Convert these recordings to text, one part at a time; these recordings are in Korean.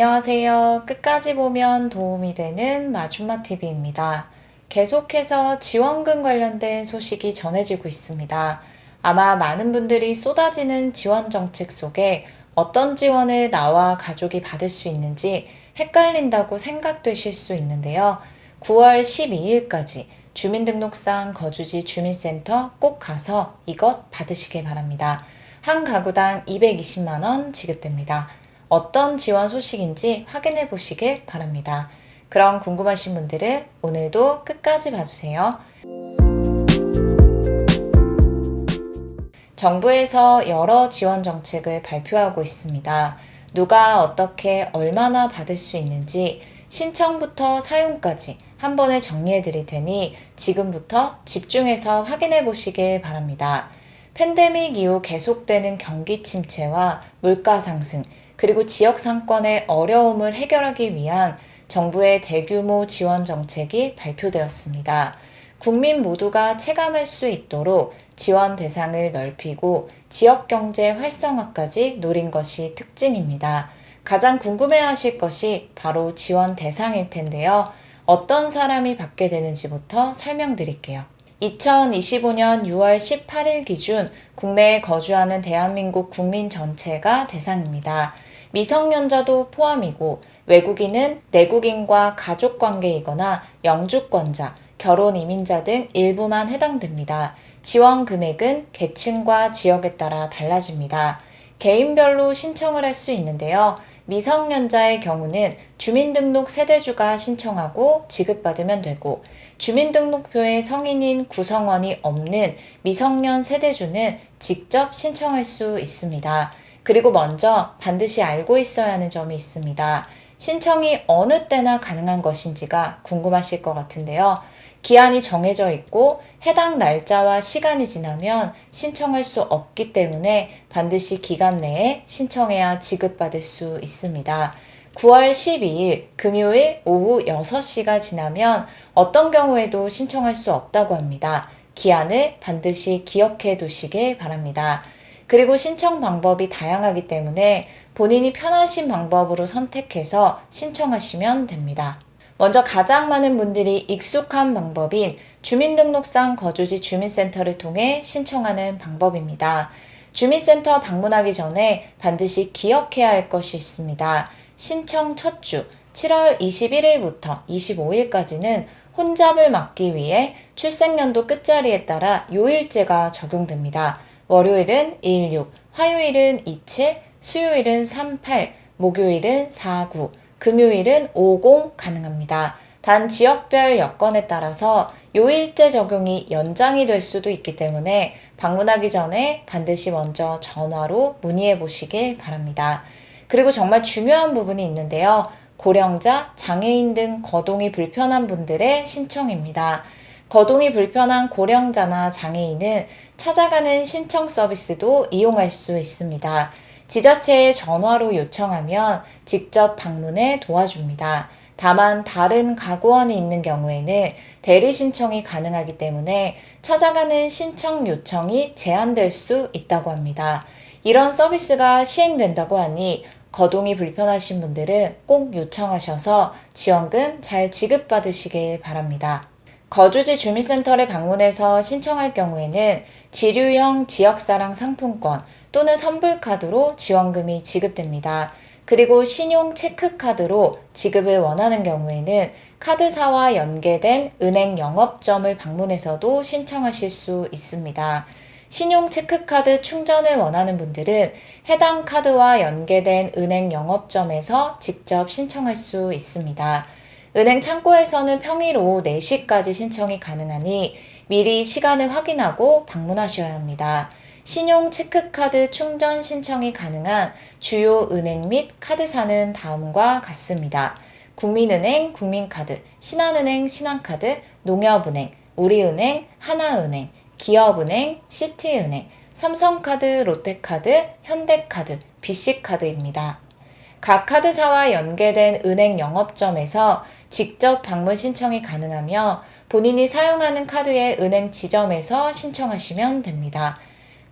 안녕하세요. 끝까지 보면 도움이 되는 마줌마TV입니다. 계속해서 지원금 관련된 소식이 전해지고 있습니다. 아마 많은 분들이 쏟아지는 지원 정책 속에 어떤 지원을 나와 가족이 받을 수 있는지 헷갈린다고 생각되실 수 있는데요. 9월 12일까지 주민등록상 거주지 주민센터 꼭 가서 이것 받으시길 바랍니다. 한 가구당 220만 원 지급됩니다. 어떤 지원 소식인지 확인해 보시길 바랍니다. 그럼 궁금하신 분들은 오늘도 끝까지 봐주세요. 정부에서 여러 지원 정책을 발표하고 있습니다. 누가 어떻게 얼마나 받을 수 있는지 신청부터 사용까지 한 번에 정리해 드릴 테니 지금부터 집중해서 확인해 보시길 바랍니다. 팬데믹 이후 계속되는 경기 침체와 물가 상승, 그리고 지역 상권의 어려움을 해결하기 위한 정부의 대규모 지원 정책이 발표되었습니다. 국민 모두가 체감할 수 있도록 지원 대상을 넓히고 지역 경제 활성화까지 노린 것이 특징입니다. 가장 궁금해하실 것이 바로 지원 대상일 텐데요. 어떤 사람이 받게 되는지부터 설명드릴게요. 2025년 6월 18일 기준 국내에 거주하는 대한민국 국민 전체가 대상입니다. 미성년자도 포함이고 외국인은 내국인과 가족관계이거나 영주권자, 결혼 이민자 등 일부만 해당됩니다. 지원 금액은 계층과 지역에 따라 달라집니다. 개인별로 신청을 할 수 있는데요. 미성년자의 경우는 주민등록 세대주가 신청하고 지급받으면 되고 주민등록표에 성인인 구성원이 없는 미성년 세대주는 직접 신청할 수 있습니다. 그리고 먼저 반드시 알고 있어야 하는 점이 있습니다. 신청이 어느 때나 가능한 것인지가 궁금하실 것 같은데요. 기한이 정해져 있고 해당 날짜와 시간이 지나면 신청할 수 없기 때문에 반드시 기간 내에 신청해야 지급받을 수 있습니다. 9월 12일 금요일 오후 6시가 지나면 어떤 경우에도 신청할 수 없다고 합니다. 기한을 반드시 기억해 두시길 바랍니다. 그리고 신청 방법이 다양하기 때문에 본인이 편하신 방법으로 선택해서 신청하시면 됩니다. 먼저 가장 많은 분들이 익숙한 방법인 주민등록상 거주지 주민센터를 통해 신청하는 방법입니다. 주민센터 방문하기 전에 반드시 기억해야 할 것이 있습니다. 신청 첫 주 7월 21일부터 25일까지는 혼잡을 막기 위해 출생연도 끝자리에 따라 요일제가 적용됩니다. 월요일은 16, 화요일은 27, 수요일은 38, 목요일은 49, 금요일은 50 가능합니다. 단 지역별 여건에 따라서 요일제 적용이 연장이 될 수도 있기 때문에 방문하기 전에 반드시 먼저 전화로 문의해 보시길 바랍니다. 그리고 정말 중요한 부분이 있는데요. 고령자, 장애인 등 거동이 불편한 분들의 신청입니다. 거동이 불편한 고령자나 장애인은 찾아가는 신청 서비스도 이용할 수 있습니다. 지자체에 전화로 요청하면 직접 방문해 도와줍니다. 다만 다른 가구원이 있는 경우에는 대리 신청이 가능하기 때문에 찾아가는 신청 요청이 제한될 수 있다고 합니다. 이런 서비스가 시행된다고 하니 거동이 불편하신 분들은 꼭 요청하셔서 지원금 잘 지급받으시길 바랍니다. 거주지 주민센터를 방문해서 신청할 경우에는 지류형 지역사랑 상품권 또는 선불카드로 지원금이 지급됩니다. 그리고 신용 체크카드로 지급을 원하는 경우에는 카드사와 연계된 은행 영업점을 방문해서도 신청하실 수 있습니다. 신용 체크카드 충전을 원하는 분들은 해당 카드와 연계된 은행 영업점에서 직접 신청할 수 있습니다. 은행 창구에서는 평일 오후 4시까지 신청이 가능하니 미리 시간을 확인하고 방문하셔야 합니다. 신용 체크카드 충전 신청이 가능한 주요 은행 및 카드사는 다음과 같습니다. 국민은행, 국민카드, 신한은행, 신한카드, 농협은행, 우리은행, 하나은행, 기업은행, 시티은행, 삼성카드, 롯데카드, 현대카드, BC카드입니다. 각 카드사와 연계된 은행 영업점에서 직접 방문 신청이 가능하며 본인이 사용하는 카드의 은행 지점에서 신청하시면 됩니다.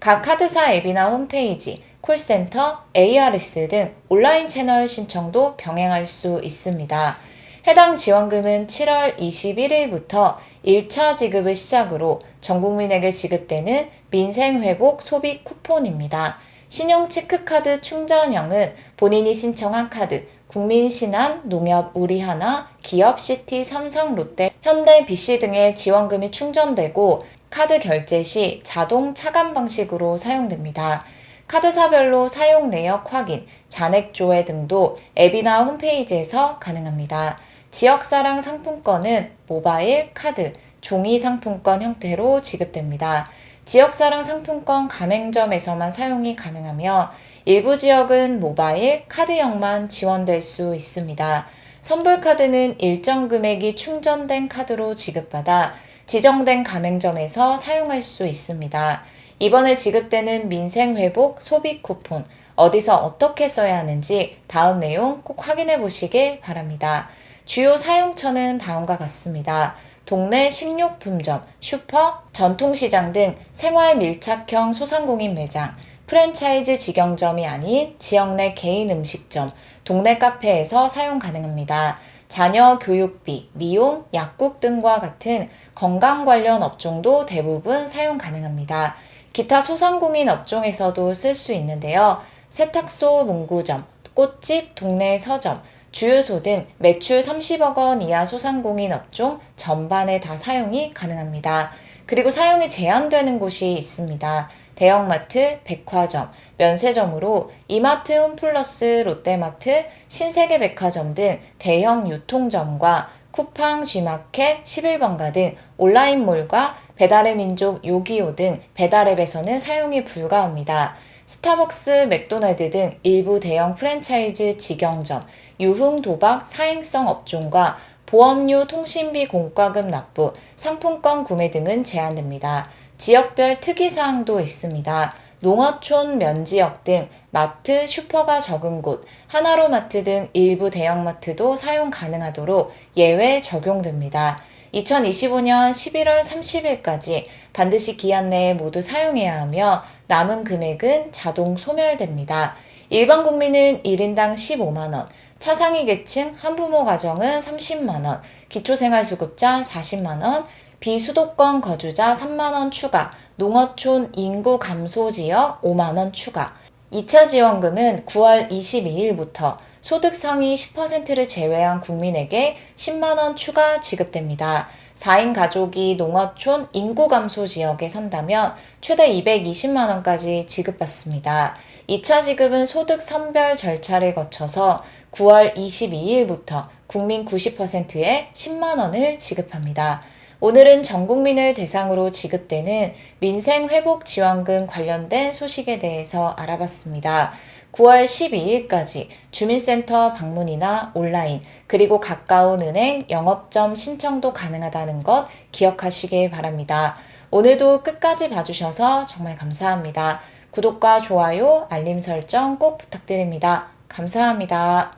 각 카드사 앱이나 홈페이지, 콜센터, ARS 등 온라인 채널 신청도 병행할 수 있습니다. 해당 지원금은 7월 21일부터 1차 지급을 시작으로 전 국민에게 지급되는 민생회복 소비 쿠폰입니다. 신용 체크카드 충전형은 본인이 신청한 카드, 국민신한, 농협 우리하나, 기업 시티, 삼성, 롯데, 현대, BC 등의 지원금이 충전되고 카드 결제 시 자동 차감 방식으로 사용됩니다. 카드사별로 사용 내역 확인, 잔액 조회 등도 앱이나 홈페이지에서 가능합니다. 지역사랑 상품권은 모바일, 카드, 종이 상품권 형태로 지급됩니다. 지역사랑 상품권 가맹점에서만 사용이 가능하며 일부 지역은 모바일, 카드형만 지원될 수 있습니다. 선불카드는 일정 금액이 충전된 카드로 지급받아 지정된 가맹점에서 사용할 수 있습니다. 이번에 지급되는 민생회복 소비 쿠폰, 어디서 어떻게 써야 하는지 다음 내용 꼭 확인해 보시길 바랍니다. 주요 사용처는 다음과 같습니다. 동네 식료품점, 슈퍼, 전통시장 등 생활 밀착형 소상공인 매장, 프랜차이즈 직영점이 아닌 지역 내 개인 음식점, 동네 카페에서 사용 가능합니다. 자녀 교육비, 미용, 약국 등과 같은 건강 관련 업종도 대부분 사용 가능합니다. 기타 소상공인 업종에서도 쓸 수 있는데요. 세탁소 문구점, 꽃집, 동네 서점, 주유소 등 매출 30억 원 이하 소상공인 업종 전반에 다 사용이 가능합니다. 그리고 사용이 제한되는 곳이 있습니다. 대형마트, 백화점, 면세점으로 이마트, 홈플러스, 롯데마트, 신세계백화점 등 대형 유통점과 쿠팡, G마켓, 11번가 등 온라인몰과 배달의 민족, 요기요 등 배달앱에서는 사용이 불가합니다. 스타벅스, 맥도날드 등 일부 대형 프랜차이즈 직영점, 유흥, 도박, 사행성 업종과 보험료, 통신비 공과금 납부, 상품권 구매 등은 제한됩니다. 지역별 특이사항도 있습니다. 농어촌, 면지역 등 마트, 슈퍼가 적은 곳, 하나로마트 등 일부 대형마트도 사용 가능하도록 예외 적용됩니다. 2025년 11월 30일까지 반드시 기한 내에 모두 사용해야 하며 남은 금액은 자동 소멸됩니다. 일반 국민은 1인당 15만원, 차상위 계층 한부모 가정은 30만원, 기초생활수급자 40만원, 비수도권 거주자 3만원 추가, 농어촌 인구 감소 지역 5만원 추가. 2차 지원금은 9월 22일부터 소득 상위 10%를 제외한 국민에게 10만원 추가 지급됩니다. 4인 가족이 농어촌 인구 감소 지역에 산다면 최대 220만원까지 지급받습니다. 2차 지급은 소득 선별 절차를 거쳐서 9월 22일부터 국민 90%에 10만원을 지급합니다. 오늘은 전 국민을 대상으로 지급되는 민생회복지원금 관련된 소식에 대해서 알아봤습니다. 9월 12일까지 주민센터 방문이나 온라인 그리고 가까운 은행, 영업점 신청도 가능하다는 것 기억하시길 바랍니다. 오늘도 끝까지 봐주셔서 정말 감사합니다. 구독과 좋아요, 알림 설정 꼭 부탁드립니다. 감사합니다.